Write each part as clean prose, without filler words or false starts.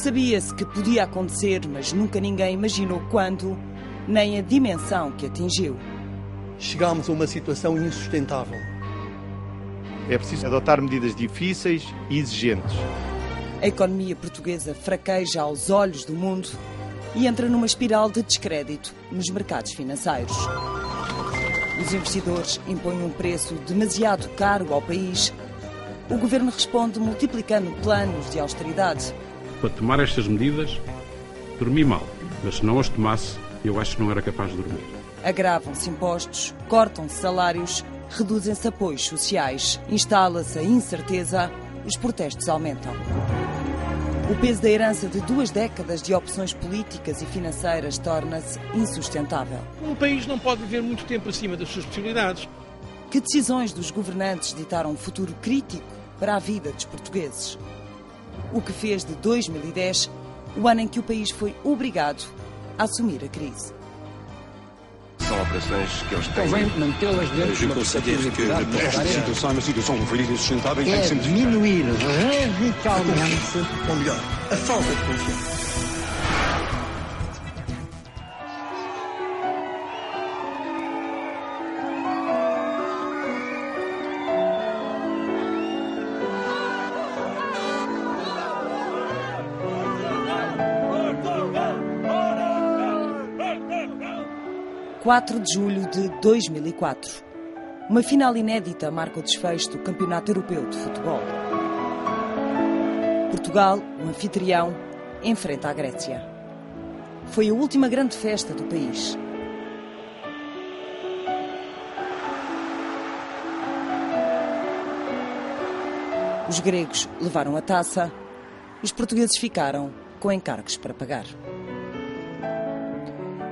Sabia-se que podia acontecer, mas nunca ninguém imaginou quando, nem a dimensão que atingiu. Chegámos a uma situação insustentável. É preciso adotar medidas difíceis e exigentes. A economia portuguesa fraqueja aos olhos do mundo e entra numa espiral de descrédito nos mercados financeiros. Os investidores impõem um preço demasiado caro ao país. O governo responde multiplicando planos de austeridade. Para tomar estas medidas, dormi mal, mas se não as tomasse, eu acho que não era capaz de dormir. Agravam-se impostos, cortam-se salários, reduzem-se apoios sociais, instala-se a incerteza, os protestos aumentam. O peso da herança de 2 décadas de opções políticas e financeiras torna-se insustentável. Um país não pode viver muito tempo acima das suas possibilidades. Que decisões dos governantes ditaram um futuro crítico para a vida dos portugueses? O que fez de 2010 o ano em que o país foi obrigado a assumir a crise. São operações que eles têm. Convém mantê-las dentro de uma perspectiva que esta situação é uma situação infeliz e insustentável. é diminuir radicalmente, Ou melhor, a falta de confiança. – 4 de julho de 2004. Uma final inédita marca o desfecho do Campeonato Europeu de Futebol. Portugal, o anfitrião, enfrenta a Grécia. Foi a última grande festa do país. Os gregos levaram a taça, os portugueses ficaram com encargos para pagar.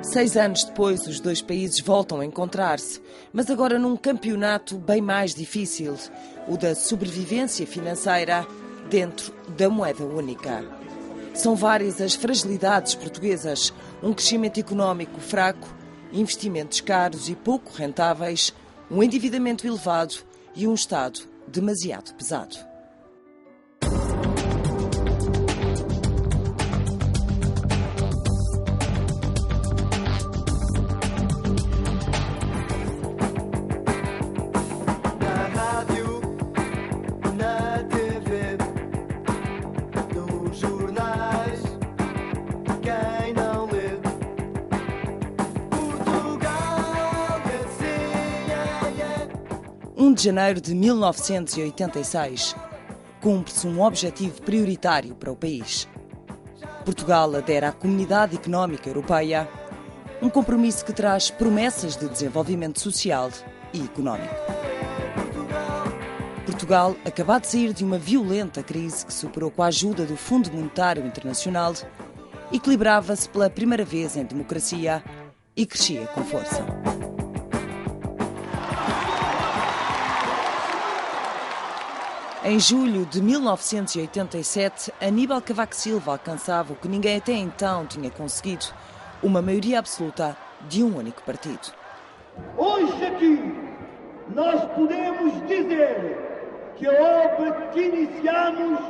6 anos depois, os 2 países voltam a encontrar-se, mas agora num campeonato bem mais difícil, o da sobrevivência financeira dentro da moeda única. São várias as fragilidades portuguesas, um crescimento económico fraco, investimentos caros e pouco rentáveis, um endividamento elevado e um Estado demasiado pesado. De janeiro de 1986, cumpre-se um objetivo prioritário para o país. Portugal adere à Comunidade Económica Europeia, um compromisso que traz promessas de desenvolvimento social e económico. Portugal, acabado de sair de uma violenta crise que superou com a ajuda do Fundo Monetário Internacional, equilibrava-se pela primeira vez em democracia e crescia com força. Em julho de 1987, Aníbal Cavaco Silva alcançava o que ninguém até então tinha conseguido, uma maioria absoluta de um único partido. Hoje aqui nós podemos dizer que a obra que iniciamos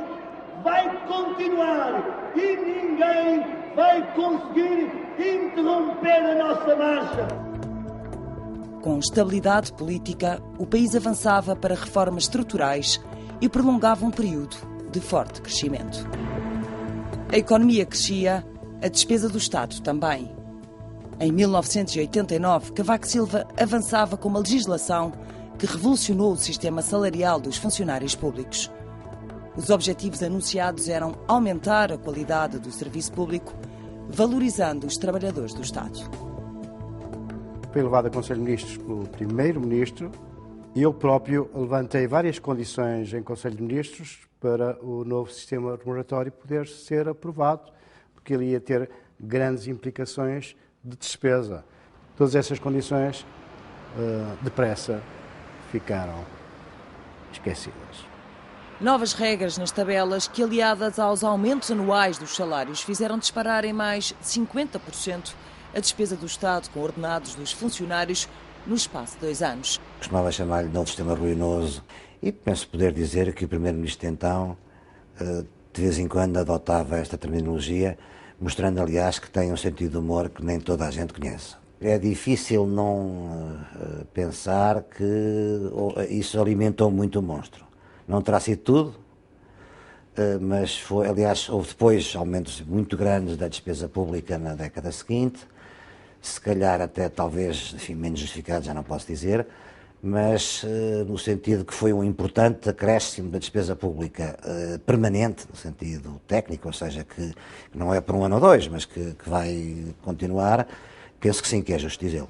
vai continuar e ninguém vai conseguir interromper a nossa marcha. Com estabilidade política, o país avançava para reformas estruturais e prolongava um período de forte crescimento. A economia crescia, a despesa do Estado também. Em 1989, Cavaco Silva avançava com uma legislação que revolucionou o sistema salarial dos funcionários públicos. Os objetivos anunciados eram aumentar a qualidade do serviço público, valorizando os trabalhadores do Estado. Foi levado a Conselho de Ministros pelo Primeiro-Ministro. Eu próprio levantei várias condições em Conselho de Ministros para o novo sistema remuneratório poder ser aprovado, porque ele ia ter grandes implicações de despesa. Todas essas condições, depressa, ficaram esquecidas. Novas regras nas tabelas que, aliadas aos aumentos anuais dos salários, fizeram disparar em mais de 50% a despesa do Estado com ordenados dos funcionários no espaço de 2 anos. Costumava chamar-lhe novo sistema ruinoso e penso poder dizer que o Primeiro-Ministro então de vez em quando adotava esta terminologia, mostrando, aliás, que tem um sentido de humor que nem toda a gente conhece. É difícil não pensar que isso alimentou muito o monstro. Não terá sido tudo, mas foi, aliás, houve depois aumentos muito grandes da despesa pública na década seguinte, se calhar até talvez, enfim, menos justificados, já não posso dizer, mas no sentido que foi um importante acréscimo da despesa pública permanente, no sentido técnico, ou seja, que não é por um ano ou dois, mas que vai continuar, penso que sim, que é justo dizê-lo.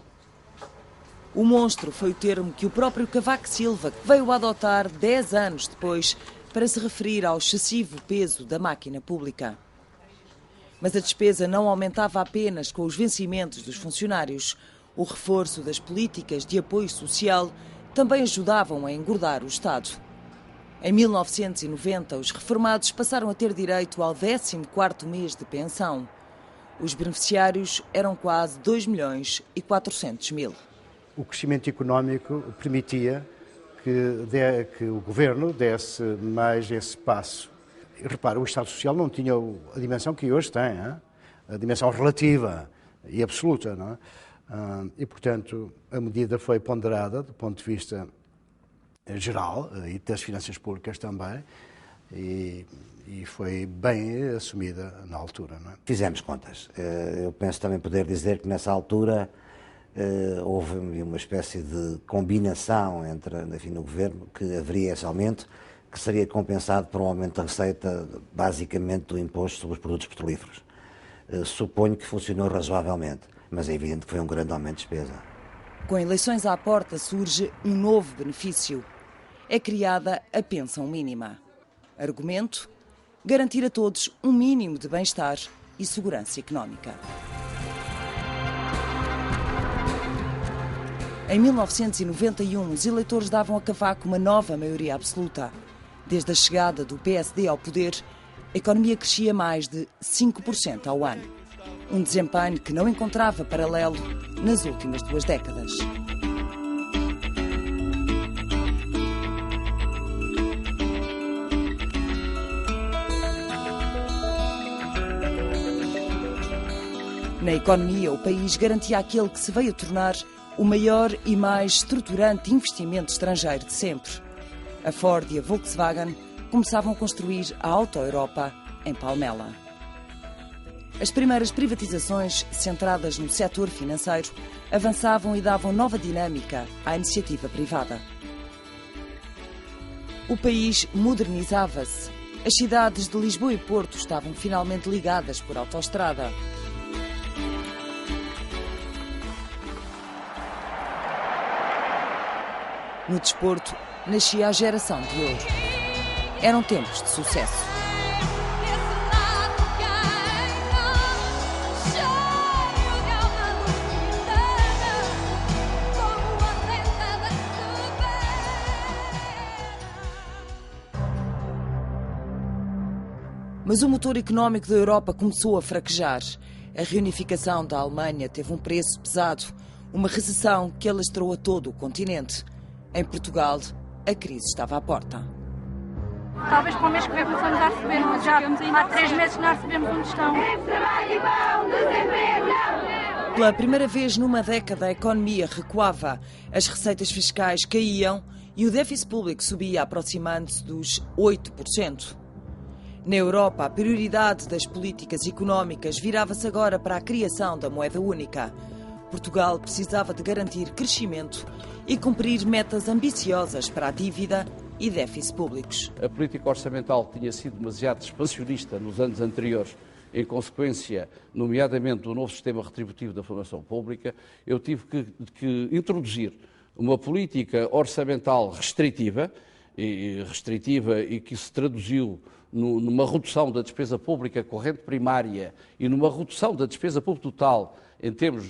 O monstro foi o termo que o próprio Cavaco Silva veio a adotar 10 anos depois para se referir ao excessivo peso da máquina pública. Mas a despesa não aumentava apenas com os vencimentos dos funcionários. O reforço das políticas de apoio social também ajudavam a engordar o Estado. Em 1990, os reformados passaram a ter direito ao 14º mês de pensão. Os beneficiários eram quase 2.400.000. O crescimento económico permitia que o governo desse mais esse passo. E, repara, o Estado Social não tinha a dimensão que hoje tem, a dimensão relativa e absoluta, não é? E, portanto, a medida foi ponderada do ponto de vista geral e das finanças públicas também e foi bem assumida na altura, não é? Fizemos contas. Eu penso também poder dizer que nessa altura houve uma espécie de combinação entre, enfim, no governo, que haveria esse aumento, que seria compensado por um aumento da receita, basicamente do imposto sobre os produtos petrolíferos. Suponho que funcionou razoavelmente, mas é evidente que foi um grande aumento de despesa. Com eleições à porta surge um novo benefício. É criada a pensão mínima. Argumento: garantir a todos um mínimo de bem-estar e segurança económica. Em 1991, os eleitores davam a Cavaco uma nova maioria absoluta. Desde a chegada do PSD ao poder, a economia crescia mais de 5% ao ano. Um desempenho que não encontrava paralelo nas últimas 2 décadas. Na economia, o país garantia aquele que se veio a tornar o maior e mais estruturante investimento estrangeiro de sempre. A Ford e a Volkswagen começavam a construir a Auto Europa em Palmela. As primeiras privatizações, centradas no setor financeiro, avançavam e davam nova dinâmica à iniciativa privada. O país modernizava-se. As cidades de Lisboa e Porto estavam finalmente ligadas por autoestrada. No desporto, nascia a geração de ouro. Eram tempos de sucesso. Mas o motor económico da Europa começou a fraquejar. A reunificação da Alemanha teve um preço pesado, uma recessão que alastrou a todo o continente. Em Portugal, a crise estava à porta. Talvez para o mês que vem possamos a receber, mas já há 3 meses não recebemos onde estão. Pela primeira vez numa década, a economia recuava, as receitas fiscais caíam e o déficit público subia, aproximando-se dos 8%. Na Europa, a prioridade das políticas económicas virava-se agora para a criação da moeda única. Portugal precisava de garantir crescimento e cumprir metas ambiciosas para a dívida e déficit públicos. A política orçamental tinha sido demasiado expansionista nos anos anteriores, em consequência, nomeadamente, do novo sistema retributivo da função pública. Eu tive que introduzir uma política orçamental restritiva e que se traduziu numa redução da despesa pública corrente primária e numa redução da despesa pública total em termos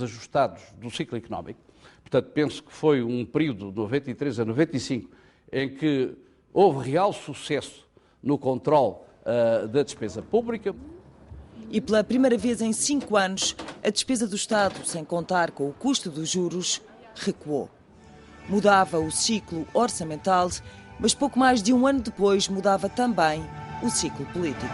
ajustados do ciclo económico. Portanto, penso que foi um período de 93 a 95 em que houve real sucesso no controle da despesa pública. E pela primeira vez em 5 anos, a despesa do Estado, sem contar com o custo dos juros, recuou. Mudava o ciclo orçamental, Mas pouco mais de um ano depois mudava também o ciclo político.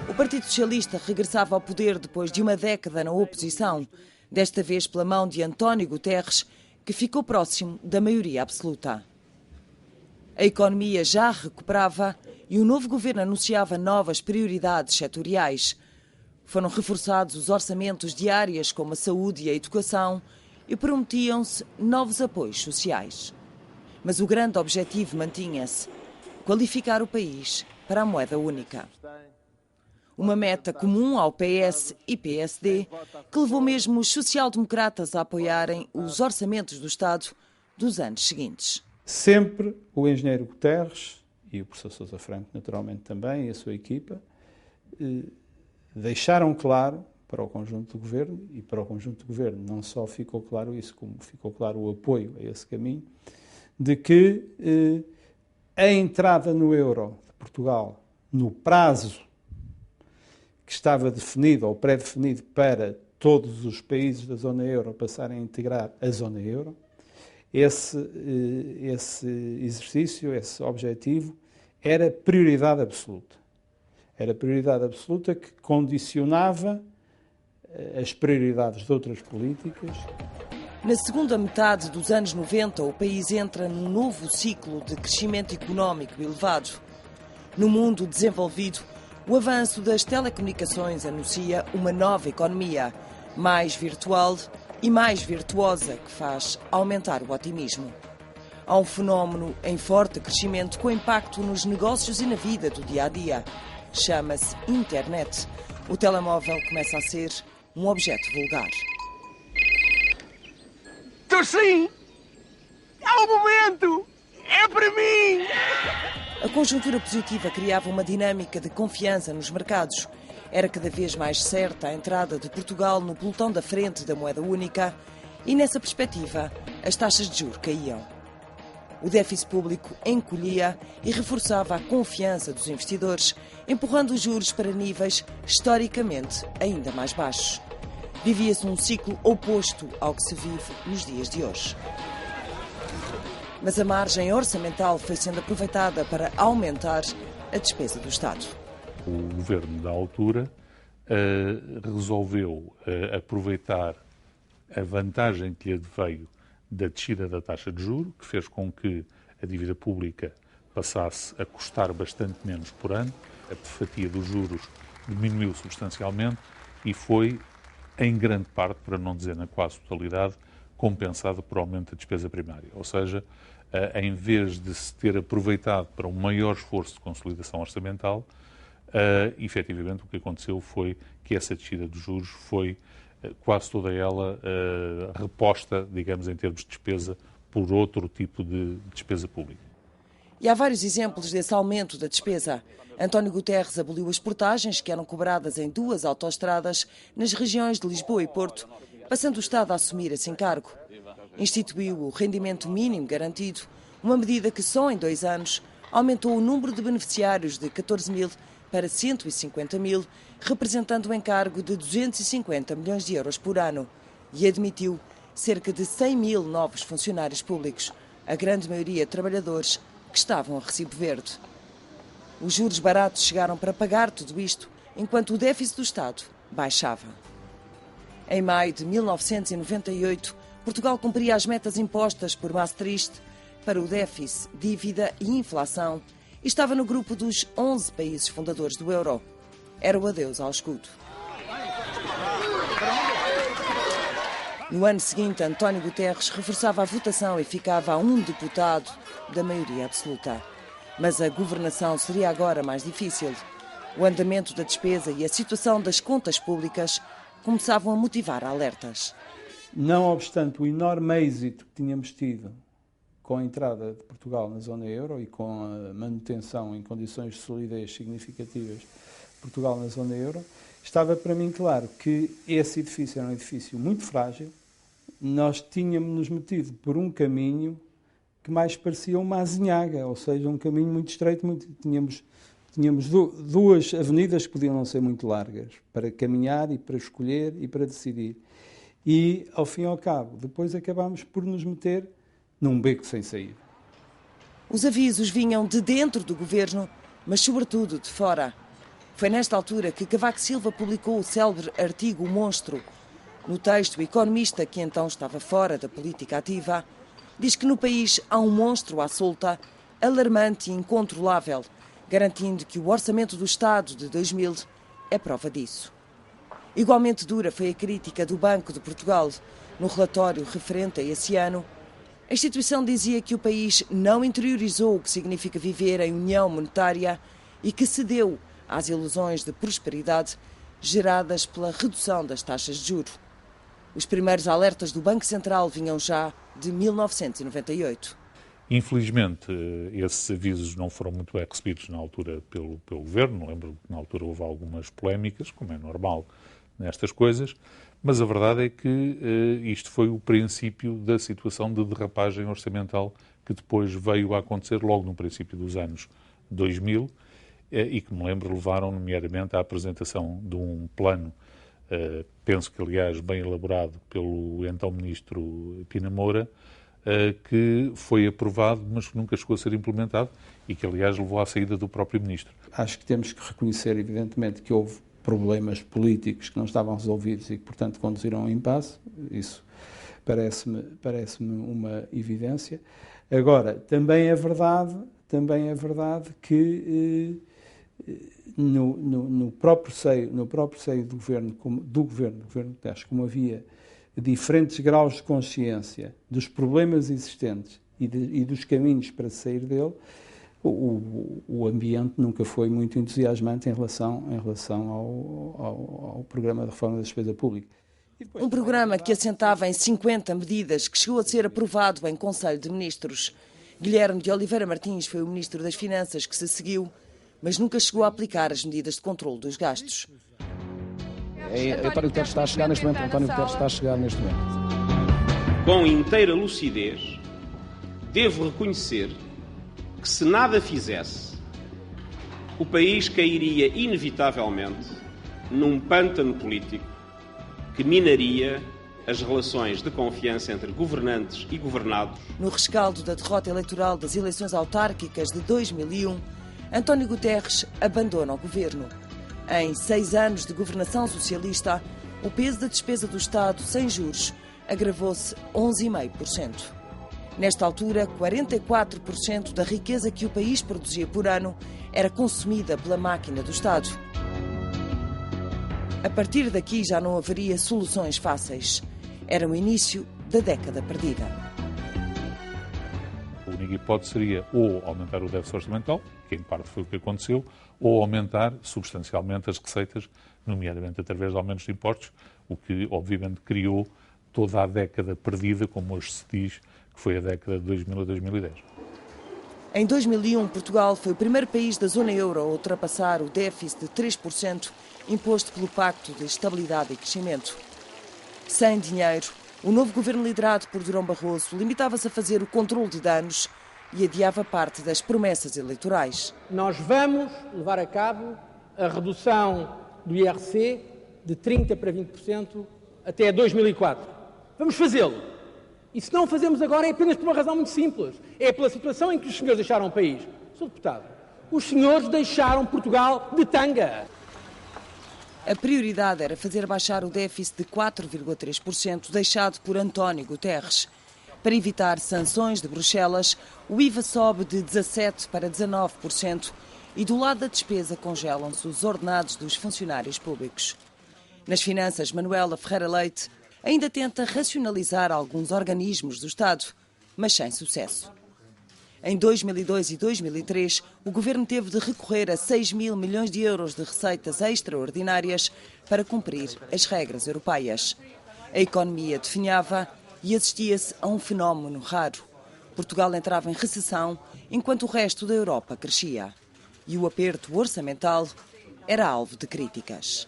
O Partido Socialista regressava ao poder depois de uma década na oposição, desta vez pela mão de António Guterres, que ficou próximo da maioria absoluta. A economia já recuperava e o novo governo anunciava novas prioridades setoriais. Foram reforçados os orçamentos de áreas como a saúde e a educação e prometiam-se novos apoios sociais. Mas o grande objetivo mantinha-se: qualificar o país para a moeda única. Uma meta comum ao PS e PSD, que levou mesmo os social-democratas a apoiarem os orçamentos do Estado dos anos seguintes. Sempre o engenheiro Guterres e o professor Sousa Franco, naturalmente também, e a sua equipa, deixaram claro para o conjunto do governo, e para o conjunto do governo não só ficou claro isso, como ficou claro o apoio a esse caminho, de que a entrada no euro de Portugal, no prazo que estava definido ou pré-definido para todos os países da zona euro passarem a integrar a zona euro, esse exercício, esse objetivo, era prioridade absoluta. Era prioridade absoluta que condicionava as prioridades de outras políticas. Na segunda metade dos anos 90, o país entra num novo ciclo de crescimento económico elevado. No mundo desenvolvido, o avanço das telecomunicações anuncia uma nova economia, mais virtual e mais virtuosa, que faz aumentar o otimismo. Há um fenómeno em forte crescimento com impacto nos negócios e na vida do dia-a-dia. Chama-se internet. O telemóvel começa a ser um objeto vulgar. Estou sim! Há um momento! É para mim! A conjuntura positiva criava uma dinâmica de confiança nos mercados. Era cada vez mais certa a entrada de Portugal no pelotão da frente da moeda única e, nessa perspectiva, as taxas de juros caíam. O déficit público encolhia e reforçava a confiança dos investidores, empurrando os juros para níveis historicamente ainda mais baixos. Vivia-se um ciclo oposto ao que se vive nos dias de hoje. Mas a margem orçamental foi sendo aproveitada para aumentar a despesa do Estado. O governo da altura resolveu aproveitar a vantagem que lhe veio da descida da taxa de juros, que fez com que a dívida pública passasse a custar bastante menos por ano, a fatia dos juros diminuiu substancialmente e foi, em grande parte, para não dizer na quase totalidade, compensada por aumento da despesa primária. Ou seja, em vez de se ter aproveitado para um maior esforço de consolidação orçamental, efetivamente o que aconteceu foi que essa descida dos juros foi quase toda ela reposta, digamos, em termos de despesa, por outro tipo de despesa pública. E há vários exemplos desse aumento da despesa. António Guterres aboliu as portagens que eram cobradas em 2 autoestradas nas regiões de Lisboa e Porto, passando o Estado a assumir esse encargo. Instituiu o rendimento mínimo garantido, uma medida que só em 2 anos aumentou o número de beneficiários de 14 mil para 150 mil, representando um encargo de 250 milhões de euros por ano, e admitiu cerca de 100 mil novos funcionários públicos, a grande maioria trabalhadores que estavam a recibo verde. Os juros baratos chegaram para pagar tudo isto, enquanto o déficit do Estado baixava. Em maio de 1998, Portugal cumpria as metas impostas por Maastricht para o déficit, dívida e inflação e estava no grupo dos 11 países fundadores do euro. Era o adeus ao escudo. No ano seguinte, António Guterres reforçava a votação e ficava a um deputado da maioria absoluta. Mas a governação seria agora mais difícil. O andamento da despesa e a situação das contas públicas começavam a motivar alertas. Não obstante o enorme êxito que tínhamos tido com a entrada de Portugal na zona euro e com a manutenção em condições de solidez significativas de Portugal na zona euro, estava para mim claro que esse edifício era um edifício muito frágil. Nós tínhamos-nos metido por um caminho que mais parecia uma azinhaga, ou seja, um caminho muito estreito. Tínhamos 2 avenidas que podiam não ser muito largas para caminhar e para escolher e para decidir. e, ao fim e ao cabo, depois acabámos por nos meter num beco sem saída. Os avisos vinham de dentro do governo, mas sobretudo de fora. Foi nesta altura que Cavaco Silva publicou o célebre artigo O Monstro. No texto, o economista, que então estava fora da política ativa, diz que no país há um monstro à solta, alarmante e incontrolável, garantindo que o orçamento do Estado de 2000 é prova disso. Igualmente dura foi a crítica do Banco de Portugal. No relatório referente a esse ano, a instituição dizia que o país não interiorizou o que significa viver em união monetária e que cedeu às ilusões de prosperidade geradas pela redução das taxas de juros. Os primeiros alertas do Banco Central vinham já de 1998. Infelizmente, esses avisos não foram muito bem recebidos na altura pelo Governo. Lembro que na altura houve algumas polémicas, como é normal nestas coisas, mas a verdade é que isto foi o princípio da situação de derrapagem orçamental que depois veio a acontecer logo no princípio dos anos 2000 e que, me lembro, levaram nomeadamente à apresentação de um plano, penso que, aliás, bem elaborado pelo então Ministro Pina Moura, que foi aprovado, mas que nunca chegou a ser implementado e que, aliás, levou à saída do próprio Ministro. Acho que temos que reconhecer, evidentemente, que houve problemas políticos que não estavam resolvidos e que, portanto, conduziram a um impasse. Isso parece-me uma evidência. Agora, também é verdade que no próprio seio do governo, como havia diferentes graus de consciência dos problemas existentes e dos caminhos para sair dele, o ambiente nunca foi muito entusiasmante em relação ao programa de reforma da despesa pública. Um programa que assentava em 50 medidas, que chegou a ser aprovado em Conselho de Ministros. Guilherme de Oliveira Martins foi o Ministro das Finanças que se seguiu, mas nunca chegou a aplicar as medidas de controle dos gastos. António Guterres está a chegar neste momento. Com inteira lucidez, devo reconhecer que se nada fizesse, o país cairia inevitavelmente num pântano político que minaria as relações de confiança entre governantes e governados. No rescaldo da derrota eleitoral das eleições autárquicas de 2001, António Guterres abandona o governo. Em 6 anos de governação socialista, o peso da despesa do Estado sem juros agravou-se 11,5%. Nesta altura, 44% da riqueza que o país produzia por ano era consumida pela máquina do Estado. A partir daqui já não haveria soluções fáceis. Era o início da década perdida. A única hipótese seria ou aumentar o déficit orçamental, que em parte foi o que aconteceu, ou aumentar substancialmente as receitas, nomeadamente através de aumentos de impostos, o que obviamente criou toda a década perdida, como hoje se diz, que foi a década de 2000 a 2010. Em 2001, Portugal foi o primeiro país da zona euro a ultrapassar o déficit de 3% imposto pelo Pacto de Estabilidade e Crescimento. Sem dinheiro, o novo governo liderado por Durão Barroso limitava-se a fazer o controle de danos e adiava parte das promessas eleitorais. Nós vamos levar a cabo a redução do IRC de 30% para 20% até 2004. Vamos fazê-lo. E se não o fazemos agora é apenas por uma razão muito simples. É pela situação em que os senhores deixaram o país. Sr. Deputado, os senhores deixaram Portugal de tanga. A prioridade era fazer baixar o déficit de 4,3% deixado por António Guterres. Para evitar sanções de Bruxelas, o IVA sobe de 17% para 19% e do lado da despesa congelam-se os ordenados dos funcionários públicos. Nas finanças, Manuela Ferreira Leite ainda tenta racionalizar alguns organismos do Estado, mas sem sucesso. Em 2002 e 2003, o governo teve de recorrer a 6 mil milhões de euros de receitas extraordinárias para cumprir as regras europeias. A economia definhava e assistia-se a um fenómeno raro. Portugal entrava em recessão enquanto o resto da Europa crescia. E o aperto orçamental era alvo de críticas.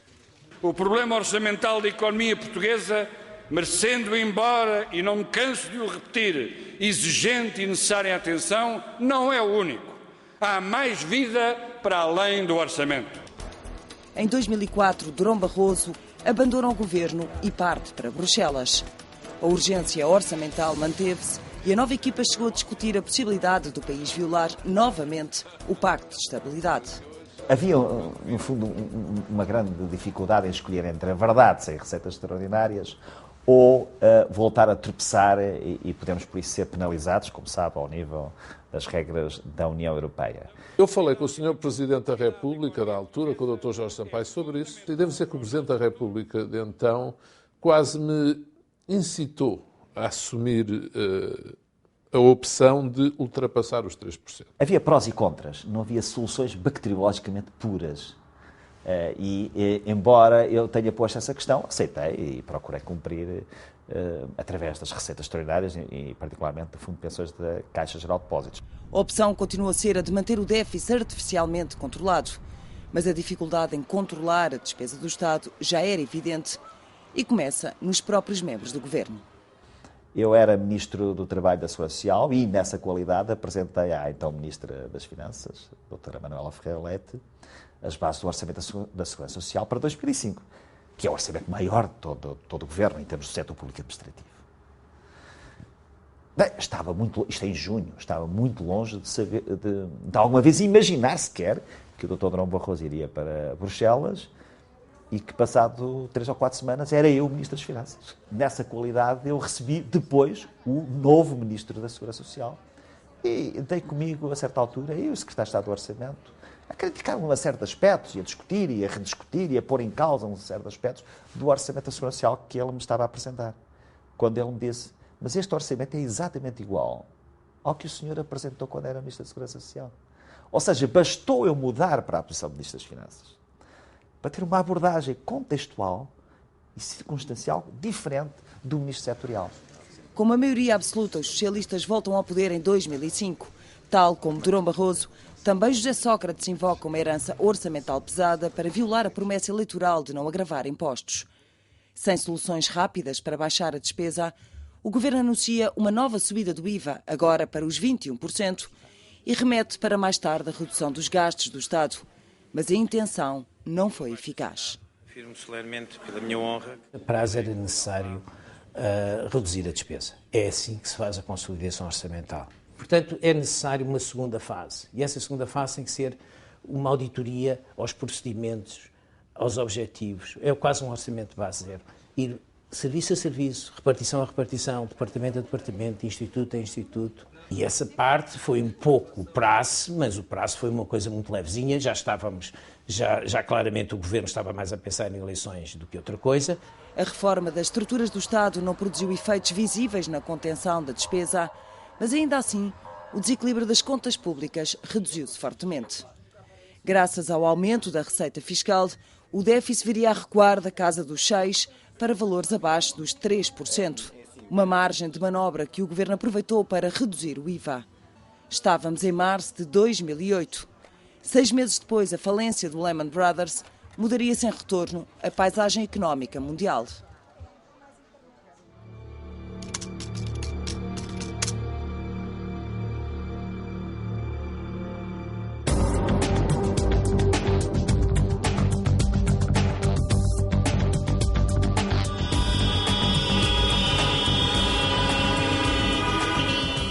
O problema orçamental da economia portuguesa, merecendo embora, e não me canso de o repetir, exigente e necessária atenção, não é o único. Há mais vida para além do orçamento. Em 2004, Durão Barroso abandona o governo e parte para Bruxelas. A urgência orçamental manteve-se e a nova equipa chegou a discutir a possibilidade do país violar novamente o Pacto de Estabilidade. Havia, no fundo, uma grande dificuldade em escolher entre a verdade sem receitas extraordinárias ou voltar a tropeçar e podemos, por isso, ser penalizados, como sabe, ao nível das regras da União Europeia. Eu falei com o Sr. Presidente da República, da altura, com o Dr. Jorge Sampaio, sobre isso, e devo dizer que o Presidente da República, de então, quase me incitou a assumir a opção de ultrapassar os 3%. Havia prós e contras, não havia soluções bacteriologicamente puras. Embora eu tenha posto essa questão, aceitei e procurei cumprir através das receitas extraordinárias e particularmente do Fundo de Pensões da Caixa Geral de Depósitos. A opção continua a ser a de manter o déficit artificialmente controlado, mas a dificuldade em controlar a despesa do Estado já era evidente e começa nos próprios membros do Governo. Eu era Ministro do Trabalho e da Segurança Social e, nessa qualidade, apresentei à então Ministra das Finanças, doutora Manuela Ferreira Leite, as bases do Orçamento da Segurança Social para 2005, que é o orçamento maior de todo o Governo em termos do setor público administrativo. Bem, isto é em junho, estava muito longe de alguma vez imaginar sequer que o Dr. Durão Barroso iria para Bruxelas e que, passado 3 ou 4 semanas, era eu o Ministro das Finanças. Nessa qualidade, eu recebi depois o novo Ministro da Segurança Social e dei comigo, a certa altura, e o Secretário de Estado do Orçamento, a criticar uma série de aspectos, e a discutir, e a rediscutir, e a pôr em causa um série de aspectos do Orçamento da Segurança Social que ele me estava a apresentar. Quando ele me disse, mas este orçamento é exatamente igual ao que o senhor apresentou quando era Ministro da Segurança Social. Ou seja, bastou eu mudar para a posição de Ministro das Finanças para ter uma abordagem contextual e circunstancial diferente do Ministro setorial. Com uma maioria absoluta, os socialistas voltam ao poder em 2005. Tal como Durão Barroso, também José Sócrates invoca uma herança orçamental pesada para violar a promessa eleitoral de não agravar impostos. Sem soluções rápidas para baixar a despesa, o Governo anuncia uma nova subida do IVA, agora para os 21%, e remete para mais tarde a redução dos gastos do Estado. Mas a intenção não foi eficaz. Afirmo solenemente, pela minha honra. A prazo era necessário reduzir a despesa. É assim que se faz a consolidação orçamental. Portanto, é necessário uma segunda fase. E essa segunda fase tem que ser uma auditoria aos procedimentos, aos objetivos. É quase um orçamento de base zero. Ir serviço a serviço, repartição a repartição, departamento a departamento, instituto a instituto. E essa parte foi um pouco o prazo, mas o prazo foi uma coisa muito levezinha. Já claramente o Governo estava mais a pensar em eleições do que outra coisa. A reforma das estruturas do Estado não produziu efeitos visíveis na contenção da despesa, mas ainda assim o desequilíbrio das contas públicas reduziu-se fortemente. Graças ao aumento da receita fiscal, o déficit viria a recuar da casa dos 6% para valores abaixo dos 3%. Uma margem de manobra que o Governo aproveitou para reduzir o IVA. Estávamos em março de 2008. 6 meses depois, a falência do Lehman Brothers mudaria sem retorno a paisagem económica mundial.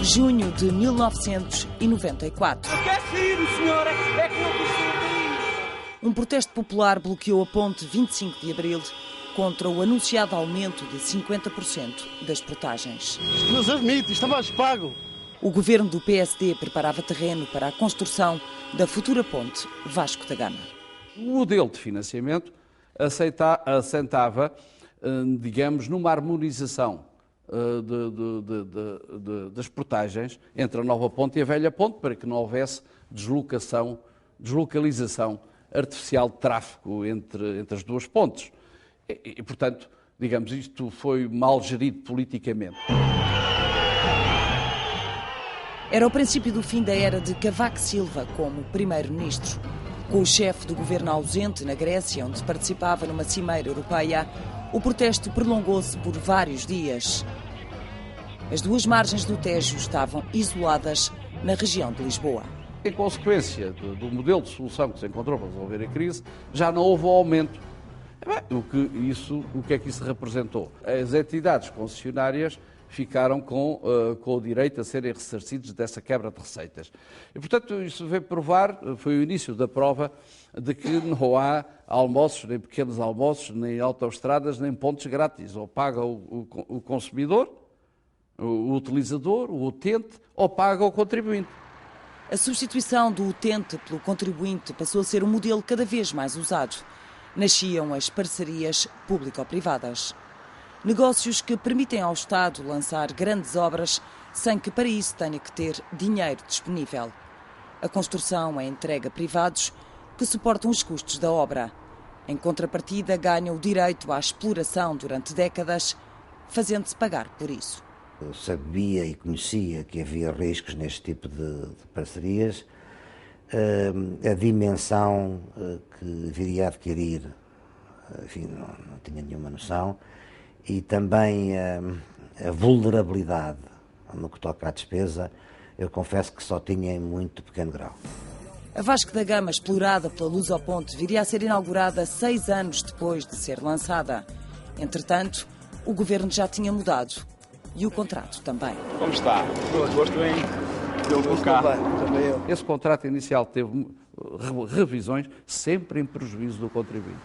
Junho de 1994. Quer sair, o senhor é que não quis sair. Um protesto popular bloqueou a ponte 25 de Abril contra o anunciado aumento de 50% das portagens. Isto não se admite, isto é mais pago. O governo do PSD preparava terreno para a construção da futura ponte Vasco da Gama. O modelo de financiamento assentava, digamos, numa harmonização das portagens entre a nova ponte e a velha ponte, para que não houvesse deslocalização artificial de tráfego entre as duas pontes. E, portanto, digamos, isto foi mal gerido politicamente. Era o princípio do fim da era de Cavaco Silva como primeiro-ministro. Com o chefe do governo ausente na Grécia, onde participava numa cimeira europeia, o protesto prolongou-se por vários dias. As duas margens do Tejo estavam isoladas na região de Lisboa. Em consequência do modelo de solução que se encontrou para resolver a crise, já não houve aumento O que é que isso representou? As entidades concessionárias ficaram com o direito a serem ressarcidos dessa quebra de receitas. E, portanto, isso veio provar, foi o início da prova, de que não há almoços, nem pequenos almoços, nem autoestradas, nem pontos grátis. Ou paga o consumidor, o utilizador, o utente, ou paga o contribuinte. A substituição do utente pelo contribuinte passou a ser um modelo cada vez mais usado. Nasciam as parcerias público-privadas. Negócios que permitem ao Estado lançar grandes obras sem que para isso tenha que ter dinheiro disponível. A construção é entregue a privados que suportam os custos da obra. Em contrapartida, ganham o direito à exploração durante décadas, fazendo-se pagar por isso. Eu sabia e conhecia que havia riscos neste tipo de parcerias. A dimensão que viria a adquirir, enfim, não tinha nenhuma noção. E também a vulnerabilidade no que toca à despesa, eu confesso que só tinha em muito pequeno grau. A Vasco da Gama, explorada pela Lusoponte, viria a ser inaugurada 6 anos depois de ser lançada. Entretanto, o governo já tinha mudado e o contrato também. Como está? Gosto bem. Esse contrato inicial teve revisões, sempre em prejuízo do contribuinte.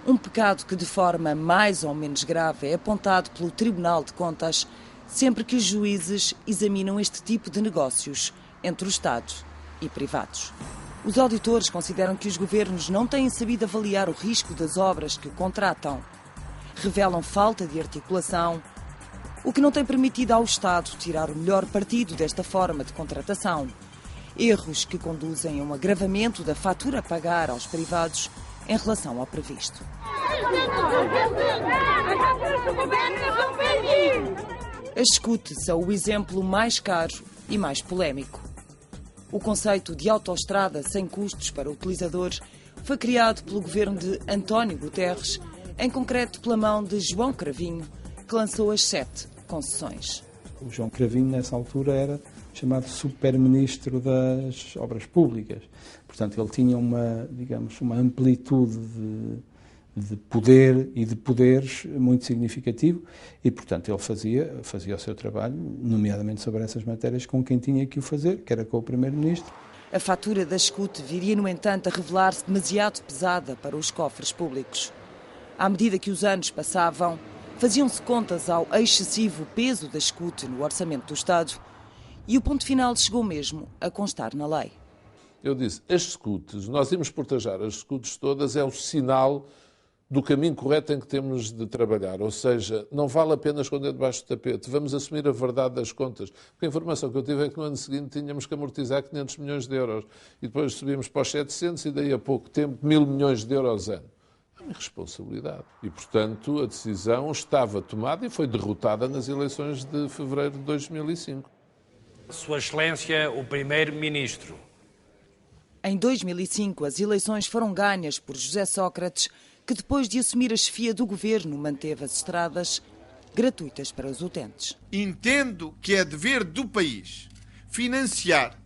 Um pecado que, de forma mais ou menos grave, é apontado pelo Tribunal de Contas sempre que os juízes examinam este tipo de negócios entre o Estado e privados. Os auditores consideram que os governos não têm sabido avaliar o risco das obras que contratam. Revelam falta de articulação, o que não tem permitido ao Estado tirar o melhor partido desta forma de contratação. Erros que conduzem a um agravamento da fatura a pagar aos privados em relação ao previsto. As SCUT são o exemplo mais caro e mais polémico. O conceito de autoestrada sem custos para o utilizador foi criado pelo governo de António Guterres, em concreto pela mão de João Cravinho, que lançou as 7 concessões. O João Cravinho, nessa altura, era chamado super-ministro das obras públicas. Portanto, ele tinha uma amplitude de poder e de poderes muito significativo e, portanto, ele fazia o seu trabalho, nomeadamente sobre essas matérias, com quem tinha que o fazer, que era com o primeiro-ministro. A fatura da SCUT viria, no entanto, a revelar-se demasiado pesada para os cofres públicos. À medida que os anos passavam, faziam-se contas ao excessivo peso da SCUT no orçamento do Estado e o ponto final chegou mesmo a constar na lei. Eu disse, as SCUTs, nós íamos portajar as SCUTs todas, é o sinal do caminho correto em que temos de trabalhar. Ou seja, não vale a pena esconder debaixo do tapete. Vamos assumir a verdade das contas. Porque a informação que eu tive é que no ano seguinte tínhamos que amortizar 500 milhões de euros. E depois subimos para os 700 e daí a pouco tempo 1.000 milhões de euros ano. É uma irresponsabilidade. E, portanto, a decisão estava tomada e foi derrotada nas eleições de fevereiro de 2005. Sua Excelência, o Primeiro-Ministro. Em 2005, as eleições foram ganhas por José Sócrates, que depois de assumir a chefia do governo manteve as estradas gratuitas para os utentes. Entendo que é dever do país financiar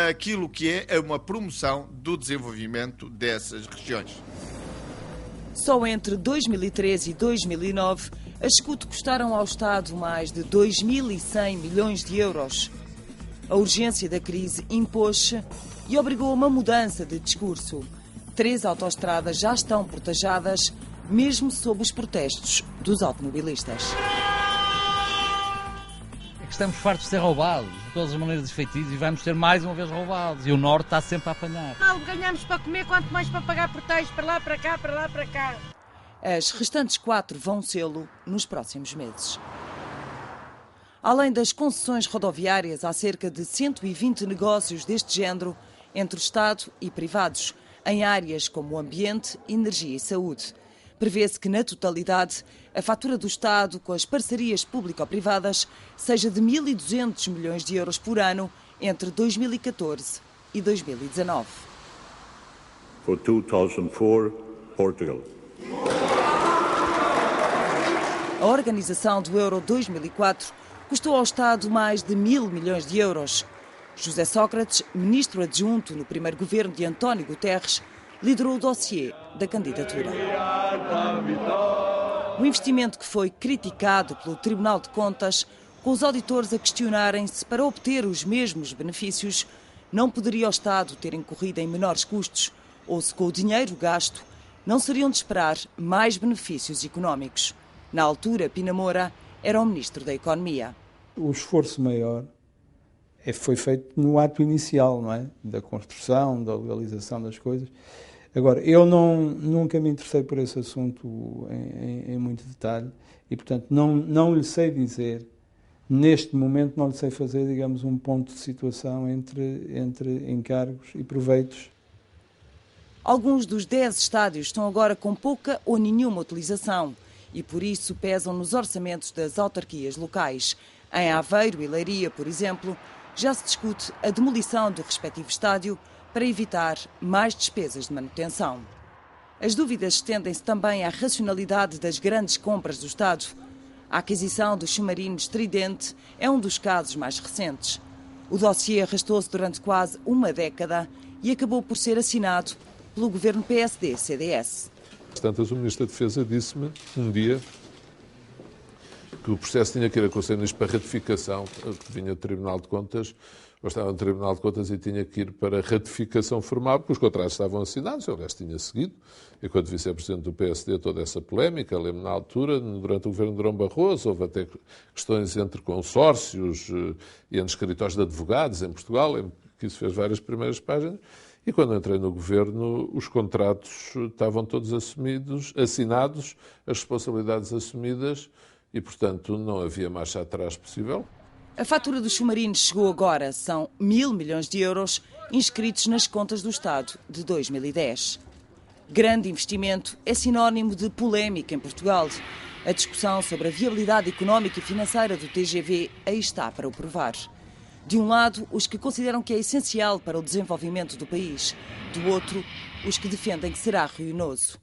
aquilo que é uma promoção do desenvolvimento dessas regiões. Só entre 2013 e 2009, as SCUT custaram ao Estado mais de 2.100 milhões de euros. A urgência da crise impôs-se e obrigou a uma mudança de discurso. 3 autoestradas já estão portajadas, mesmo sob os protestos dos automobilistas. É que estamos fartos de ser roubados, de todas as maneiras efetivas, e vamos ser mais uma vez roubados. E o Norte está sempre a apanhar. Mal ganhamos para comer, quanto mais para pagar porteiros, para lá, para cá, para lá, para cá. As restantes 4 vão sê-lo nos próximos meses. Além das concessões rodoviárias, há cerca de 120 negócios deste género entre o Estado e privados, em áreas como o ambiente, energia e saúde. Prevê-se que, na totalidade, a fatura do Estado com as parcerias público-privadas seja de 1.200 milhões de euros por ano entre 2014 e 2019. For 2004, Portugal. A organização do Euro 2004 custou ao Estado mais de 1.000 milhões de euros. José Sócrates, ministro adjunto no primeiro governo de António Guterres, liderou o dossiê da candidatura. O investimento que foi criticado pelo Tribunal de Contas, com os auditores a questionarem se para obter os mesmos benefícios não poderia o Estado ter incorrido em menores custos ou se com o dinheiro gasto não seriam de esperar mais benefícios económicos. Na altura, Pina Moura era o Ministro da Economia. O esforço maior foi feito no ato inicial, não é? Da construção, da legalização das coisas. Agora, eu nunca me interessei por esse assunto em muito detalhe e, portanto, não lhe sei dizer, neste momento, não lhe sei fazer, digamos, um ponto de situação entre encargos e proveitos. Alguns dos 10 estádios estão agora com pouca ou nenhuma utilização e, por isso, pesam nos orçamentos das autarquias locais. Em Aveiro e Leiria, por exemplo, já se discute a demolição do respectivo estádio para evitar mais despesas de manutenção. As dúvidas estendem-se também à racionalidade das grandes compras do Estado. A aquisição dos submarinos Tridente é um dos casos mais recentes. O dossiê arrastou-se durante quase uma década e acabou por ser assinado pelo governo PSD-CDS. Às tantas, o Ministro da Defesa disse-me um dia que o processo tinha que ir a Conselho de Ministros para ratificação, que vinha do Tribunal de Contas, ou estava no Tribunal de Contas e tinha que ir para ratificação formal, porque os contratos estavam assinados, eu, aliás, tinha seguido, enquanto vice-presidente do PSD, toda essa polémica. Lembro na altura, durante o governo de Durão Barroso, houve até questões entre consórcios e entre escritórios de advogados em Portugal, que isso fez várias primeiras páginas, e quando entrei no governo, os contratos estavam todos assinados, as responsabilidades assumidas, e, portanto, não havia marcha atrás possível. A fatura dos submarinos chegou agora. São 1.000 milhões de euros inscritos nas contas do Estado de 2010. Grande investimento é sinónimo de polémica em Portugal. A discussão sobre a viabilidade económica e financeira do TGV aí está para o provar. De um lado, os que consideram que é essencial para o desenvolvimento do país. Do outro, os que defendem que será ruinoso.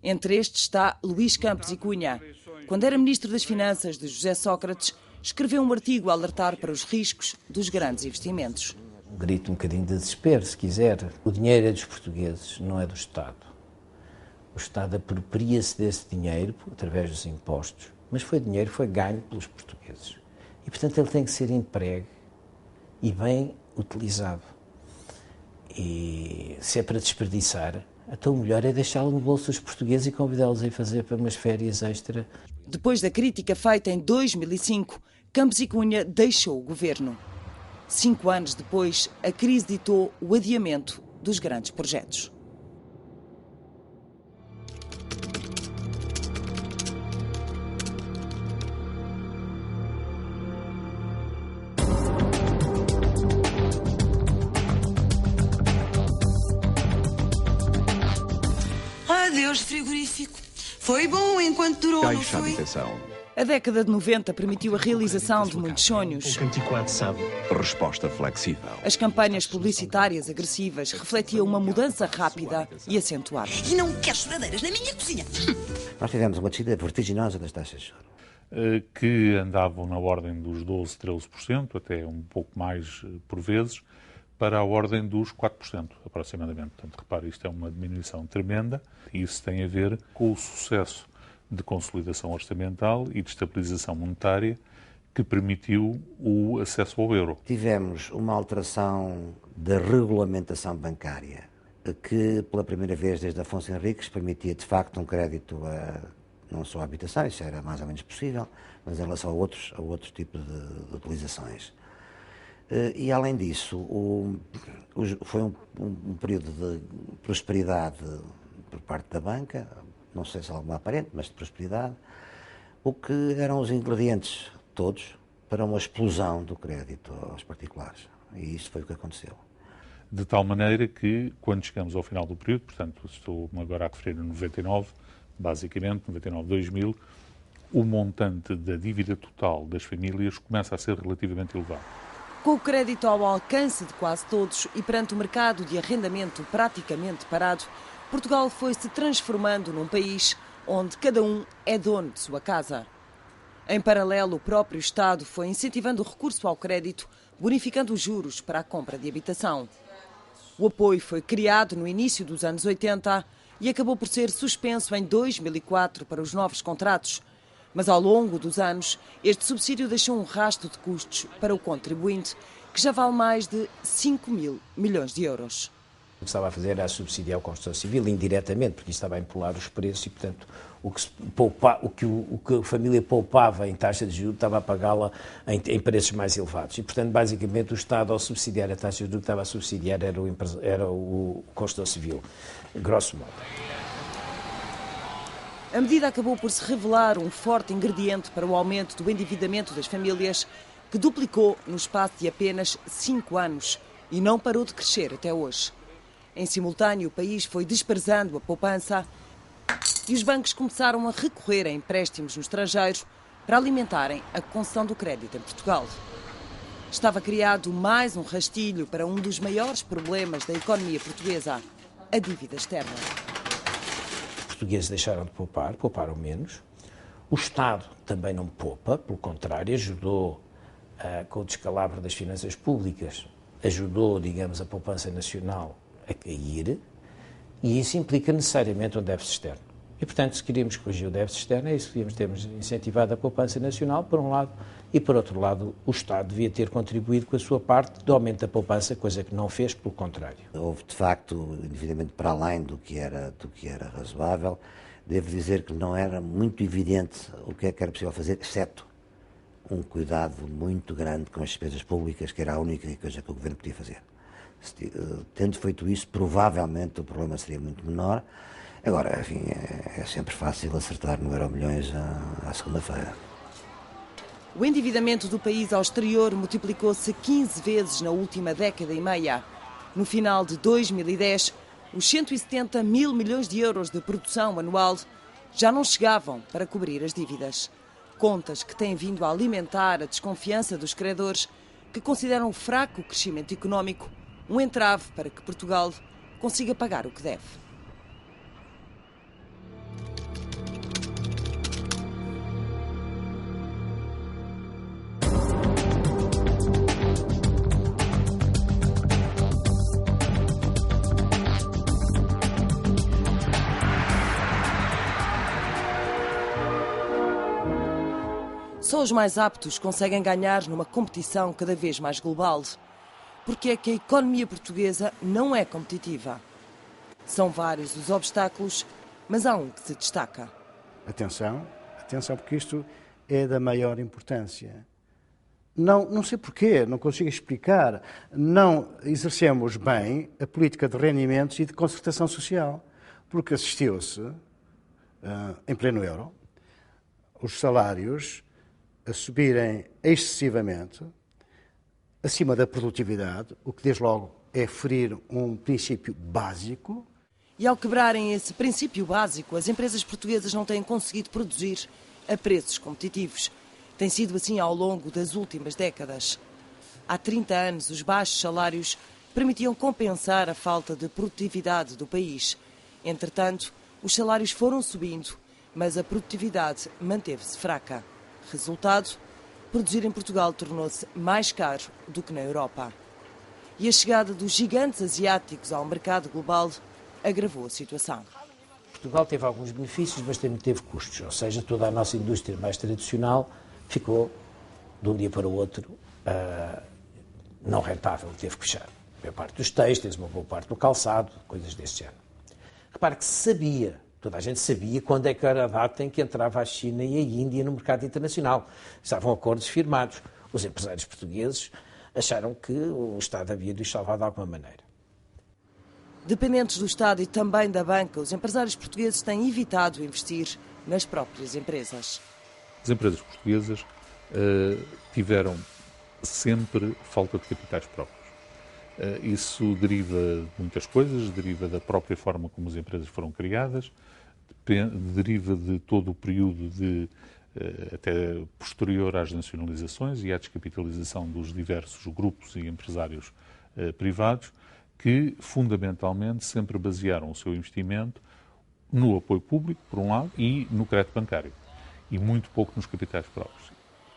Entre estes está Luís Campos e Cunha. Quando era Ministro das Finanças de José Sócrates, escreveu um artigo a alertar para os riscos dos grandes investimentos. Um grito um bocadinho de desespero, se quiser. O dinheiro é dos portugueses, não é do Estado. O Estado apropria-se desse dinheiro através dos impostos, mas foi dinheiro que foi ganho pelos portugueses. E, portanto, ele tem que ser empregue e bem utilizado. E se é para desperdiçar, então o melhor é deixá-lo no bolso dos portugueses e convidá-los a ir fazer para umas férias extra. Depois da crítica feita em 2005, Campos e Cunha deixou o governo. 5 anos depois, a crise ditou o adiamento dos grandes projetos. Adeus, frigorífico. Foi bom enquanto durou, não foi? A década de 90 permitiu a realização de muitos sonhos. O Cantiquado sabe. Resposta flexível. As campanhas publicitárias agressivas refletiam uma mudança rápida e acentuada. E não quero choradeiras na minha cozinha. Nós tivemos uma descida vertiginosa das taxas de juros. Que andavam na ordem dos 12%, 13%, até um pouco mais por vezes, para a ordem dos 4%, aproximadamente. Portanto, repare, isto é uma diminuição tremenda e isso tem a ver com o sucesso de consolidação orçamental e de estabilização monetária que permitiu o acesso ao euro. Tivemos uma alteração da regulamentação bancária que, pela primeira vez desde Afonso Henriques, permitia, de facto, um crédito não só a habitação, isso era mais ou menos possível, mas em relação a outros tipos de utilizações. E, além disso, foi um período de prosperidade por parte da banca, não sei se alguma aparente, mas de prosperidade, o que eram os ingredientes todos para uma explosão do crédito aos particulares. E isso foi o que aconteceu. De tal maneira que, quando chegamos ao final do período, portanto, estou-me agora a referir a 99, basicamente, 99-2000, o montante da dívida total das famílias começa a ser relativamente elevado. Com o crédito ao alcance de quase todos e perante o mercado de arrendamento praticamente parado, Portugal foi-se transformando num país onde cada um é dono de sua casa. Em paralelo, o próprio Estado foi incentivando o recurso ao crédito, bonificando os juros para a compra de habitação. O apoio foi criado no início dos anos 80 e acabou por ser suspenso em 2004 para os novos contratos. Mas ao longo dos anos, este subsídio deixou um rastro de custos para o contribuinte, que já vale mais de 5 mil milhões de euros. O que estava a fazer era subsidiar o construtor civil indiretamente, porque isso estava a empolar os preços e, portanto, o que a família poupava em taxa de juros estava a pagá-la em preços mais elevados. E, portanto, basicamente, o Estado, ao subsidiar a taxa de juros, que estava a subsidiar era o construtor civil, grosso modo. A medida acabou por se revelar um forte ingrediente para o aumento do endividamento das famílias, que duplicou no espaço de apenas 5 anos e não parou de crescer até hoje. Em simultâneo, o país foi desprezando a poupança e os bancos começaram a recorrer a empréstimos no estrangeiro para alimentarem a concessão do crédito em Portugal. Estava criado mais um rastilho para um dos maiores problemas da economia portuguesa, a dívida externa. Os portugueses deixaram de poupar, pouparam menos. O Estado também não poupa, pelo contrário, ajudou com o descalabro das finanças públicas, ajudou, digamos, a poupança nacional a cair, e isso implica necessariamente um déficit externo. E, portanto, se queríamos corrigir o déficit externo, é isso que devíamos ter incentivado a poupança nacional, por um lado, e, por outro lado, o Estado devia ter contribuído com a sua parte do aumento da poupança, coisa que não fez, pelo contrário. Houve, de facto, endividamento para além do que era razoável. Devo dizer que não era muito evidente o que era possível fazer, exceto um cuidado muito grande com as despesas públicas, que era a única coisa que o Governo podia fazer. Tendo feito isso, provavelmente o problema seria muito menor. Agora, enfim, é sempre fácil acertar no Euromilhões à segunda-feira. O endividamento do país ao exterior multiplicou-se 15 vezes na última década e meia. No final de 2010, os 170 mil milhões de euros de produção anual já não chegavam para cobrir as dívidas. Contas que têm vindo a alimentar a desconfiança dos credores, que consideram o fraco crescimento económico um entrave para que Portugal consiga pagar o que deve. Só os mais aptos conseguem ganhar numa competição cada vez mais global. Porque é que a economia portuguesa não é competitiva. São vários os obstáculos, mas há um que se destaca. Atenção, porque isto é da maior importância. Não sei porquê, não consigo explicar. Não exercemos bem a política de rendimentos e de concertação social, porque assistiu-se, em pleno euro, os salários a subirem excessivamente, acima da produtividade, o que desde logo é ferir um princípio básico. E ao quebrarem esse princípio básico, as empresas portuguesas não têm conseguido produzir a preços competitivos. Tem sido assim ao longo das últimas décadas. Há 30 anos, os baixos salários permitiam compensar a falta de produtividade do país. Entretanto, os salários foram subindo, mas a produtividade manteve-se fraca. Resultado: produzir em Portugal tornou-se mais caro do que na Europa. E a chegada dos gigantes asiáticos ao mercado global agravou a situação. Portugal teve alguns benefícios, mas também teve custos. Ou seja, toda a nossa indústria mais tradicional ficou, de um dia para o outro, não rentável, teve que fechar. A maior parte dos têxteis, uma boa parte do calçado, coisas desse género. Repare que toda a gente sabia quando é que era a data em que entrava a China e a Índia no mercado internacional. Estavam acordos firmados. Os empresários portugueses acharam que o Estado havia de os salvar de alguma maneira. Dependentes do Estado e também da banca, os empresários portugueses têm evitado investir nas próprias empresas. As empresas portuguesas tiveram sempre falta de capitais próprios. Isso deriva de muitas coisas, deriva da própria forma como as empresas foram criadas, deriva de todo o período até posterior às nacionalizações e à descapitalização dos diversos grupos e empresários privados, que fundamentalmente sempre basearam o seu investimento no apoio público, por um lado, e no crédito bancário, e muito pouco nos capitais próprios.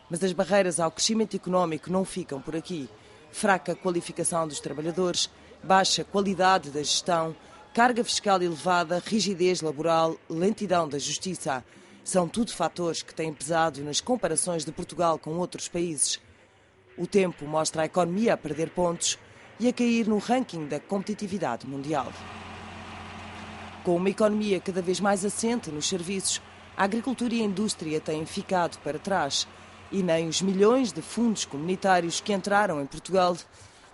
Mas as barreiras ao crescimento económico não ficam por aqui. fraca qualificação dos trabalhadores, baixa qualidade da gestão, carga fiscal elevada, rigidez laboral, lentidão da justiça. São tudo fatores que têm pesado nas comparações de Portugal com outros países. O tempo mostra a economia a perder pontos e a cair no ranking da competitividade mundial. Com uma economia cada vez mais assente nos serviços, a agricultura e a indústria têm ficado para trás e nem os milhões de fundos comunitários que entraram em Portugal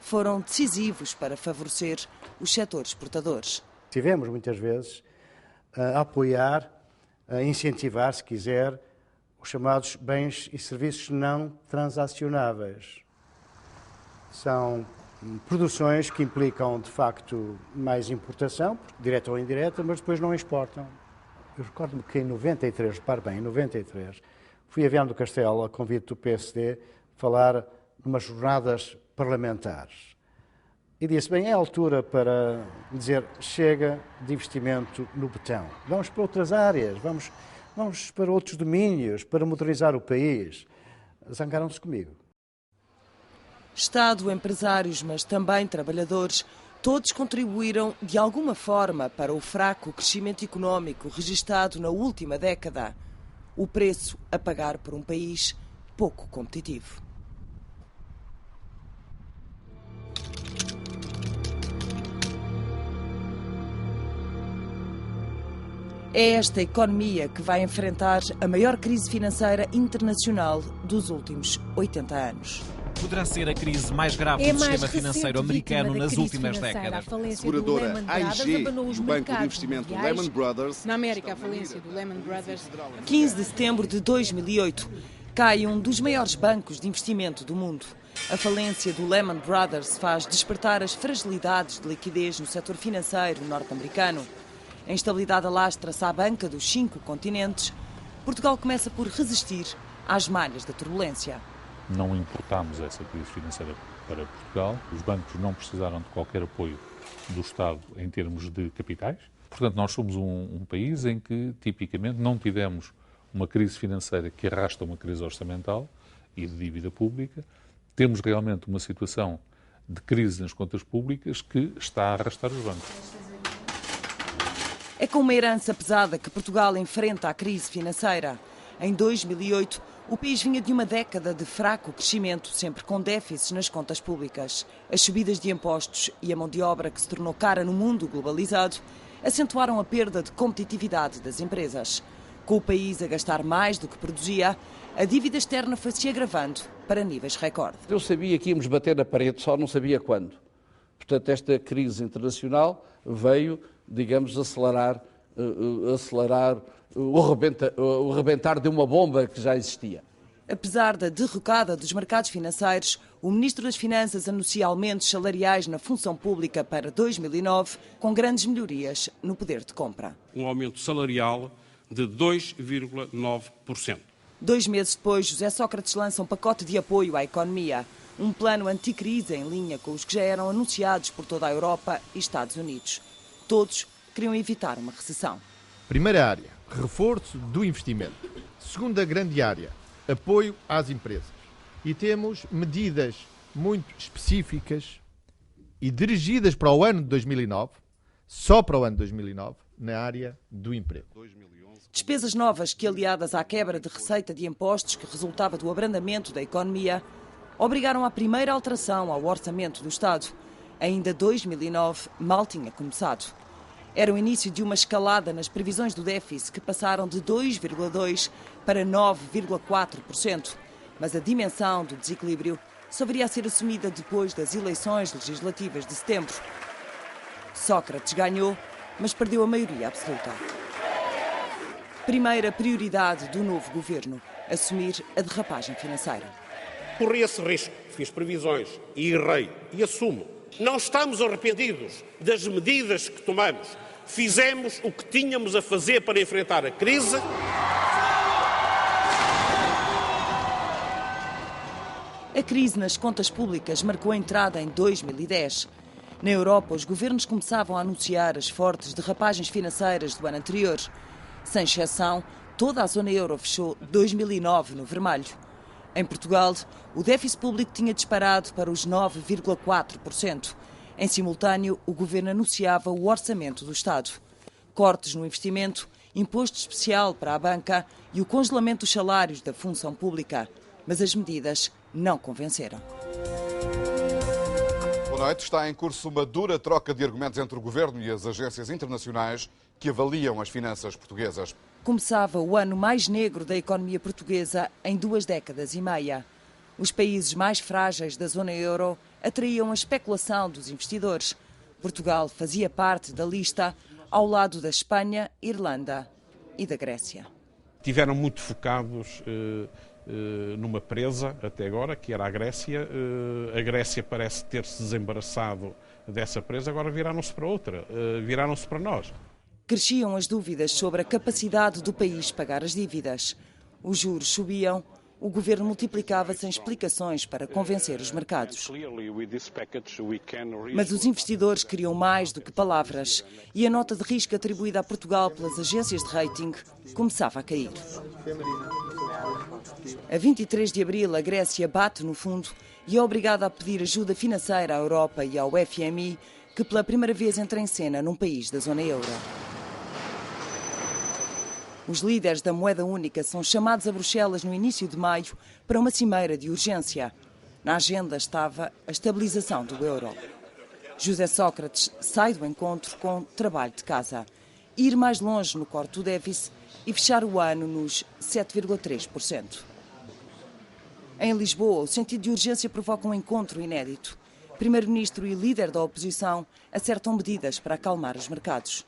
foram decisivos para favorecer os setores exportadores. Tivemos muitas vezes a apoiar, a incentivar, se quiser, os chamados bens e serviços não transacionáveis. São produções que implicam, de facto, mais importação, direta ou indireta, mas depois não exportam. Eu recordo-me que em 93, repare bem, em 93, fui a Viana do Castelo, a convite do PSD, falar numas jornadas parlamentares. E disse, bem, é a altura para dizer, chega de investimento no betão. Vamos para outras áreas, vamos para outros domínios, para modernizar o país. Zangaram-se comigo. Estado, empresários, mas também trabalhadores, todos contribuíram de alguma forma para o fraco crescimento económico registado na última década. O preço a pagar por um país pouco competitivo. É esta economia que vai enfrentar a maior crise financeira internacional dos últimos 80 anos. Poderá ser a crise mais grave do sistema financeiro americano nas últimas décadas. A seguradora AIG e o banco de investimento Lehman Brothers. Na América, a falência do Lehman Brothers. 15 de setembro de 2008, cai um dos maiores bancos de investimento do mundo. A falência do Lehman Brothers faz despertar as fragilidades de liquidez no setor financeiro norte-americano. A instabilidade alastra-se à banca dos 5 continentes. Portugal começa por resistir às malhas da turbulência. Não importámos essa crise financeira para Portugal. Os bancos não precisaram de qualquer apoio do Estado em termos de capitais. Portanto, nós somos um país em que, tipicamente, não tivemos uma crise financeira que arrasta uma crise orçamental e de dívida pública. Temos realmente uma situação de crise nas contas públicas que está a arrastar os bancos. É com uma herança pesada que Portugal enfrenta a crise financeira. Em 2008, o país vinha de uma década de fraco crescimento, sempre com déficits nas contas públicas. As subidas de impostos e a mão de obra que se tornou cara no mundo globalizado acentuaram a perda de competitividade das empresas. Com o país a gastar mais do que produzia, a dívida externa foi-se agravando para níveis recorde. Eu sabia que íamos bater na parede, só não sabia quando. Portanto, esta crise internacional veio, digamos, acelerar o rebentar de uma bomba que já existia. Apesar da derrocada dos mercados financeiros, o Ministro das Finanças anuncia aumentos salariais na função pública para 2009, com grandes melhorias no poder de compra. Um aumento salarial de 2,9%. 2 meses depois, José Sócrates lança um pacote de apoio à economia. Um plano anticrise em linha com os que já eram anunciados por toda a Europa e Estados Unidos. Todos queriam evitar uma recessão. Primeira área, reforço do investimento. Segunda grande área, apoio às empresas. E temos medidas muito específicas e dirigidas para o ano de 2009, só para o ano de 2009, na área do emprego. Despesas novas que, aliadas à quebra de receita de impostos que resultava do abrandamento da economia, obrigaram à primeira alteração ao orçamento do Estado. Ainda 2009 mal tinha começado. Era o início de uma escalada nas previsões do déficit que passaram de 2,2% para 9,4%. Mas a dimensão do desequilíbrio só viria a ser assumida depois das eleições legislativas de setembro. Sócrates ganhou, mas perdeu a maioria absoluta. Primeira prioridade do novo governo, assumir a derrapagem financeira. Corri esse risco, fiz previsões e errei e assumo. Não estamos arrependidos das medidas que tomamos. Fizemos o que tínhamos a fazer para enfrentar a crise. A crise nas contas públicas marcou a entrada em 2010. Na Europa, os governos começavam a anunciar as fortes derrapagens financeiras do ano anterior. Sem exceção, toda a zona euro fechou 2009 no vermelho. Em Portugal, o déficit público tinha disparado para os 9,4%. Em simultâneo, o governo anunciava o orçamento do Estado. Cortes no investimento, imposto especial para a banca e o congelamento dos salários da função pública. Mas as medidas não convenceram. Boa noite. Está em curso uma dura troca de argumentos entre o governo e as agências internacionais que avaliam as finanças portuguesas. Começava o ano mais negro da economia portuguesa em 2 décadas e meia. Os países mais frágeis da zona euro atraíam a especulação dos investidores. Portugal fazia parte da lista, ao lado da Espanha, Irlanda e da Grécia. Tiveram muito focados numa presa até agora, que era a Grécia. A Grécia parece ter-se desembaraçado dessa presa, agora viraram-se para outra, viraram-se para nós. Cresciam as dúvidas sobre a capacidade do país pagar as dívidas. Os juros subiam, o governo multiplicava-se em explicações para convencer os mercados. Mas os investidores queriam mais do que palavras e a nota de risco atribuída a Portugal pelas agências de rating começava a cair. A 23 de abril, a Grécia bate no fundo e é obrigada a pedir ajuda financeira à Europa e ao FMI, que pela primeira vez entra em cena num país da zona euro. Os líderes da moeda única são chamados a Bruxelas no início de maio para uma cimeira de urgência. Na agenda estava a estabilização do euro. José Sócrates sai do encontro com trabalho de casa. Ir mais longe no corte do déficit e fechar o ano nos 7,3%. Em Lisboa, o sentido de urgência provoca um encontro inédito. Primeiro-ministro e líder da oposição acertam medidas para acalmar os mercados.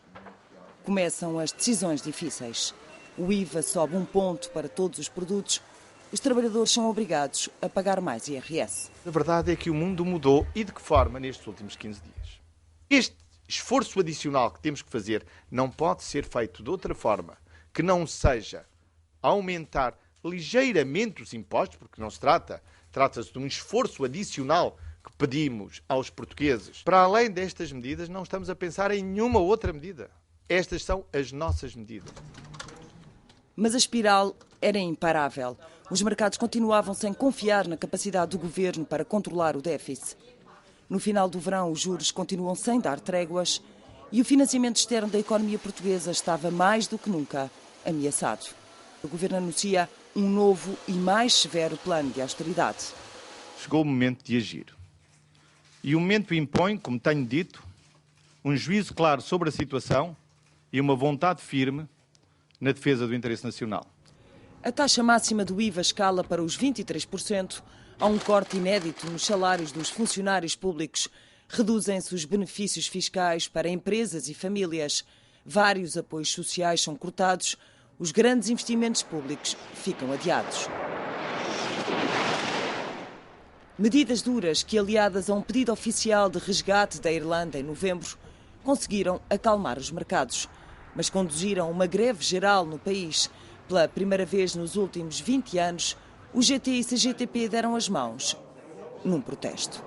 Começam as decisões difíceis. O IVA sobe 1 ponto para todos os produtos. Os trabalhadores são obrigados a pagar mais IRS. A verdade é que o mundo mudou e de que forma nestes últimos 15 dias. Este esforço adicional que temos que fazer não pode ser feito de outra forma que não seja aumentar ligeiramente os impostos, porque não se trata-se de um esforço adicional que pedimos aos portugueses. Para além destas medidas, não estamos a pensar em nenhuma outra medida. Estas são as nossas medidas. Mas a espiral era imparável. Os mercados continuavam sem confiar na capacidade do governo para controlar o déficit. No final do verão, os juros continuam sem dar tréguas e o financiamento externo da economia portuguesa estava mais do que nunca ameaçado. O governo anuncia um novo e mais severo plano de austeridade. Chegou o momento de agir. E o momento impõe, como tenho dito, um juízo claro sobre a situação e uma vontade firme na defesa do interesse nacional. A taxa máxima do IVA escala para os 23%. Há um corte inédito nos salários dos funcionários públicos. Reduzem-se os benefícios fiscais para empresas e famílias. Vários apoios sociais são cortados. Os grandes investimentos públicos ficam adiados. Medidas duras que, aliadas a um pedido oficial de resgate da Irlanda em novembro, conseguiram acalmar os mercados, mas conduziram a uma greve geral no país. Pela primeira vez nos últimos 20 anos, o GT e CGTP deram as mãos num protesto.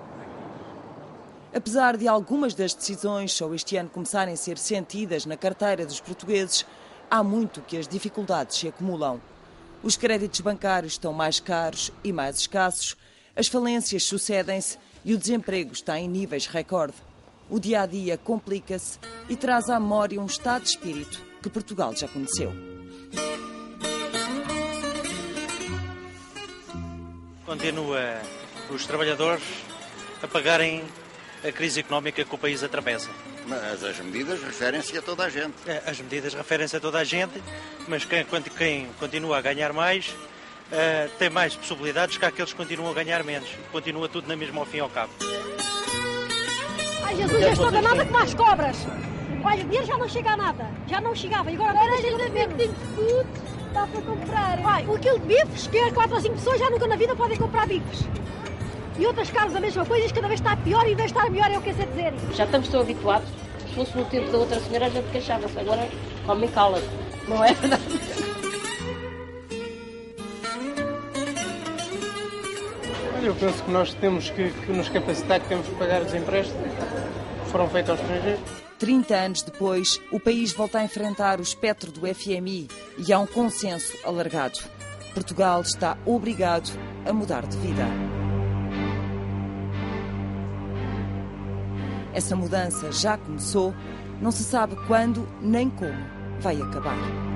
Apesar de algumas das decisões só este ano começarem a ser sentidas na carteira dos portugueses, há muito que as dificuldades se acumulam. Os créditos bancários estão mais caros e mais escassos, as falências sucedem-se e o desemprego está em níveis recorde. O dia-a-dia complica-se e traz à memória um estado de espírito que Portugal já conheceu. Continua os trabalhadores a pagarem a crise económica que o país atravessa. Mas as medidas referem-se a toda a gente. As medidas referem-se a toda a gente, mas quem continua a ganhar mais tem mais possibilidades que aqueles que continuam a ganhar menos. Continua tudo na mesma ao fim e ao cabo. Ai, Jesus, já estou danada como as cobras. Olha, o dinheiro já não chega a nada. Já não chegava. E agora a gente tem tudo. Dá para comprar. Ai, o quilo de bifes, que é 4 ou 5 pessoas já nunca na vida podem comprar bifes. E outras carnes a mesma coisa, cada vez está pior e em vez de estar melhor é o que eu sei dizer. Já estamos tão habituados. Se fosse no tempo da outra senhora, a gente queixava-se. Agora, come e cala. Não é verdade? Eu penso que nós temos que nos capacitar, que temos que pagar os empréstimos que foram feitos aos estrangeiros. 30 anos depois, o país volta a enfrentar o espectro do FMI e há um consenso alargado. Portugal está obrigado a mudar de vida. Essa mudança já começou, não se sabe quando nem como vai acabar.